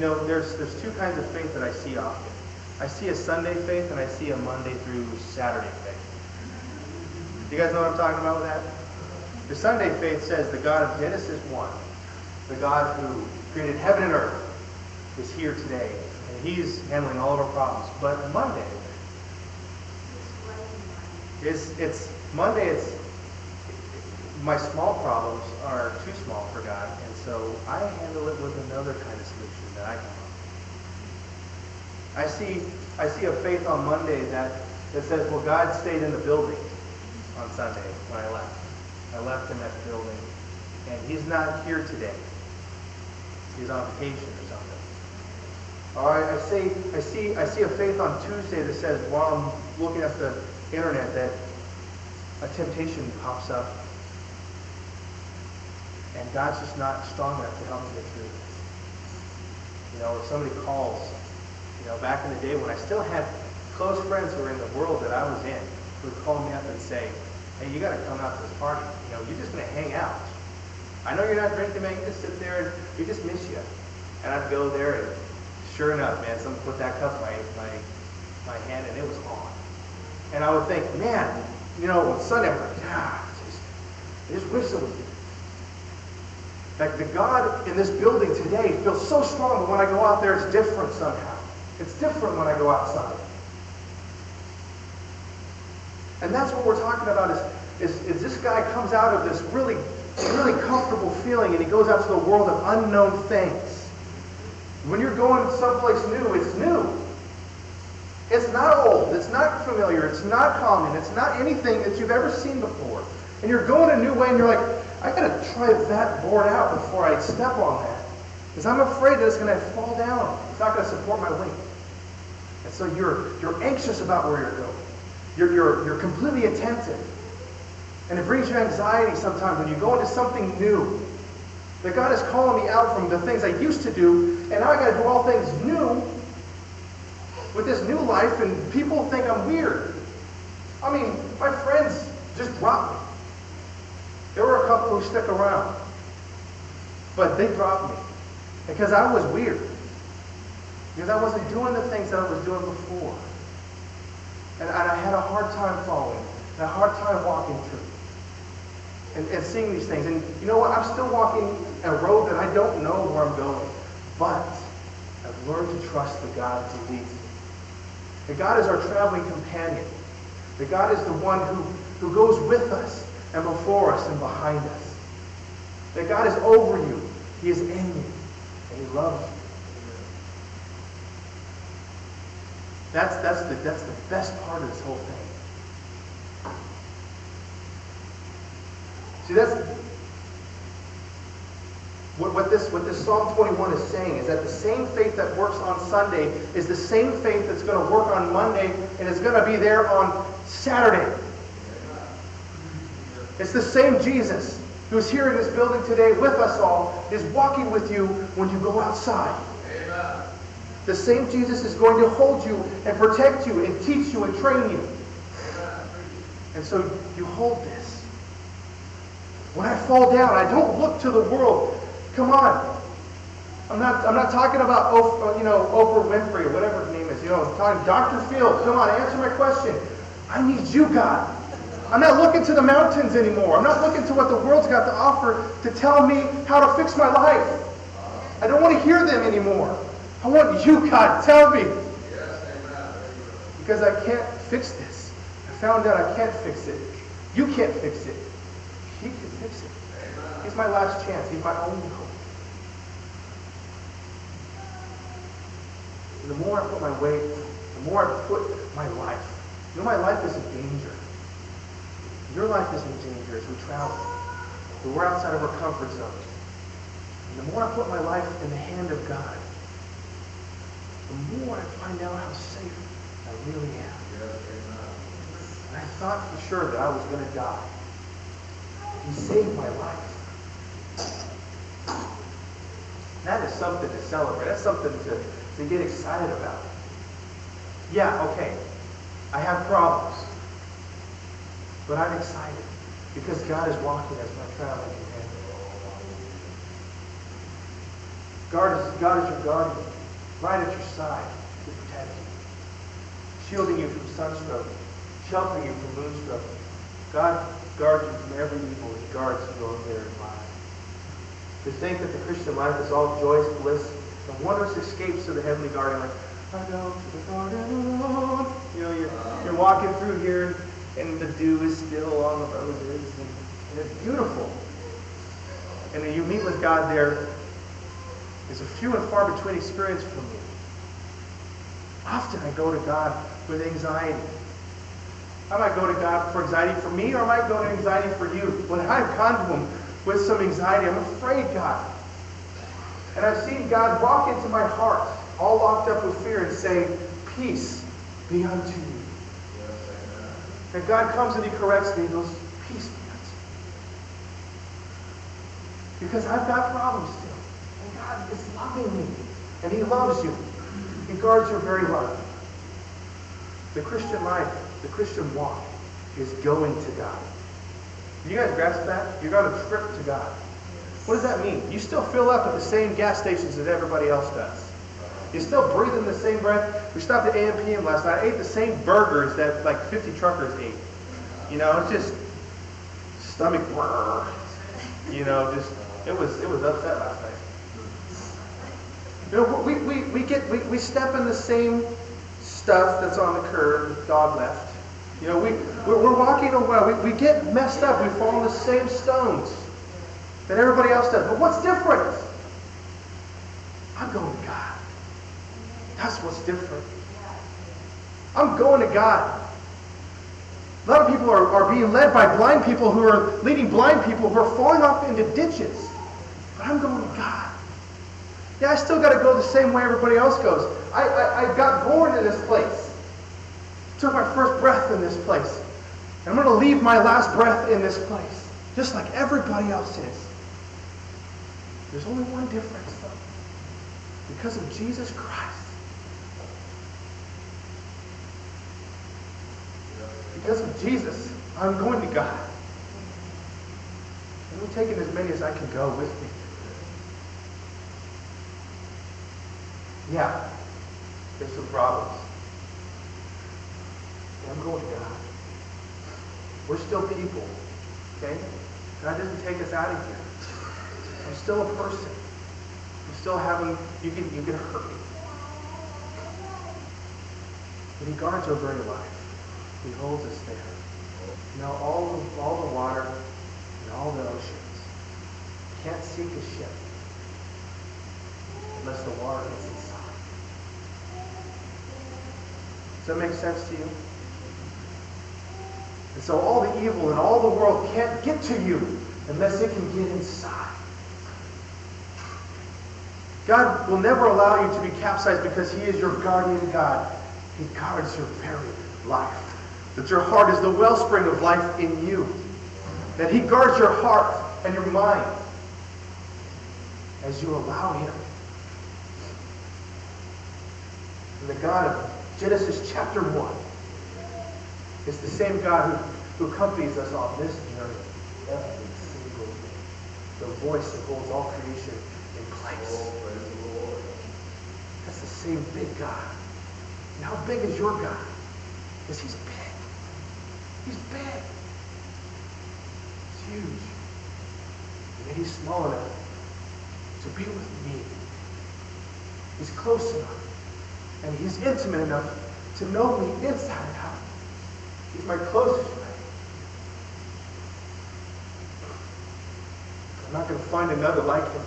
there's two kinds of faith that I see often. I see a Sunday faith and I see a Monday through Saturday faith. You guys know what I'm talking about with that? The Sunday faith says the God of Genesis 1, the God who created heaven and earth, is here today, and He's handling all of our problems. But Monday, my small problems are too small for God, and so I handle it with another kind of solution that I come up with. I see a faith on Monday that says, well, God stayed in the building on Sunday when I left. I left Him at the building, and He's not here today. He's on vacation or something. Or I see a faith on Tuesday that says, while I'm looking at the internet, that a temptation pops up, and God's just not strong enough to help me get through this. If somebody calls, back in the day when I still had close friends who were in the world that I was in, who would call me up and say, hey, you got to come out to this party. You're just going to hang out. I know you're not drinking, man. You just sit there and we just miss you. And I'd go there, and sure enough, man, someone put that cup in my hand, and it was on. And I would think, man, on Sunday, I'm like, I just wish it was. Like the God in this building today feels so strong, but when I go out there, it's different somehow. It's different when I go outside. And that's what we're talking about is this guy comes out of this really, really comfortable feeling, and he goes out to the world of unknown things. When you're going someplace new, it's new. It's not old. It's not familiar. It's not common. It's not anything that you've ever seen before. And you're going a new way, and you're like, I got to try that board out before I step on that. Because I'm afraid that it's going to fall down. It's not going to support my weight. And so you're anxious about where you're going. You're completely attentive. And it brings you anxiety sometimes when you go into something new. That God is calling me out from the things I used to do, and now I got to do all things new with this new life, and people think I'm weird. I mean, my friends just dropped me. There were a couple who stuck around, but they dropped me because I was weird. Because I wasn't doing the things that I was doing before. And I had a hard time following, and a hard time walking through. And seeing these things. And you know what? I'm still walking a road that I don't know where I'm going. But I've learned to trust the God who leads me. That God is our traveling companion. That God is the one who goes with us and before us and behind us. That God is over you. He is in you. And He loves you. That's the best part of this whole thing. See, that's what this Psalm 21 is saying, is that the same faith that works on Sunday is the same faith that's going to work on Monday and is going to be there on Saturday. It's the same Jesus who's here in this building today with us all, is walking with you when you go outside. Amen. The same Jesus is going to hold you and protect you and teach you and train you. Amen. And so you hold this. When I fall down, I don't look to the world. Come on. I'm not talking about Oprah Winfrey or whatever her name is. I'm talking Dr. Phil. Come on, answer my question. I need you, God. I'm not looking to the mountains anymore. I'm not looking to what the world's got to offer to tell me how to fix my life. I don't want to hear them anymore. I want you, God. Tell me. Because I can't fix this. I found out I can't fix it. You can't fix it. He can fix it. He's my last chance. He's my only hope. The more I put my weight, the more I put my life. My life is in danger. Your life is in danger as we travel. But we're outside of our comfort zone. And the more I put my life in the hand of God, the more I find out how safe I really am. And I thought for sure that I was going to die. He saved my life. That is something to celebrate. That's something to get excited about. Yeah, okay. I have problems. But I'm excited because God is walking as my traveling companion. God is your guardian, right at your side to protect you, shielding you from sunstroke, sheltering you from moonstroke. God guards you from every evil. He guards your very life. To think that the Christian life is all joyous bliss and wondrous escapes to the heavenly garden, like, I go to the garden alone. You know, you're walking through here, and the dew is still on the roses, and it's beautiful. And then you meet with God there. It's a few and far between experience for me. Often I go to God with anxiety. I might go to God for anxiety for me, or I might go to anxiety for you. When I've gone to Him with some anxiety, I'm afraid, God. And I've seen God walk into my heart, all locked up with fear, and say, peace be unto you. And God comes and He corrects me and goes, peace be unto you. Because I've got problems still. And God is loving me. And He loves you. He guards your very life. The Christian life, the Christian walk, is going to God. You guys grasp that? You're on a trip to God. What does that mean? You still fill up at the same gas stations that everybody else does. You still breathe in the same breath. We stopped at A.M.P.M. last night. I ate the same burgers that like 50 truckers ate. You know, it's just stomach brrr. You know, just it was upset last night. You know, we step in the same stuff that's on the curb that God left. You know, we're walking a while. We get messed up. We fall in the same stones that everybody else does. But what's different? I'm going to God. That's what's different. I'm going to God. A lot of people are being led by blind people who are leading blind people who are falling off into ditches. But I'm going to God. Yeah, I still got to go the same way everybody else goes. I got born in this place. Took my first breath in this place. And I'm going to leave my last breath in this place. Just like everybody else is. There's only one difference, though. Because of Jesus Christ. Because of Jesus, I'm going to God. And I'm taking as many as I can go with me. Yeah, there's some problems. But I'm going to God. We're still people, okay? God doesn't take us out of here. I'm still a person. I'm still having, you can hurt me. But He guards our very life. He holds us there. You know, all the water and all the oceans can't sink a ship unless the water gets inside. Does that make sense to you? And so all the evil in all the world can't get to you unless it can get inside. God will never allow you to be capsized because He is your guardian God. He guards your very life. That your heart is the wellspring of life in you. That He guards your heart and your mind as you allow Him. And the God of Genesis chapter 1 is the same God who accompanies us on this journey every single day. The voice that holds all creation in place. That's the same big God. And how big is your God? Because He's big. He's big. He's huge. And yet He's small enough to be with me. He's close enough. And He's intimate enough to know me inside and out. He's my closest friend. I'm not going to find another like Him.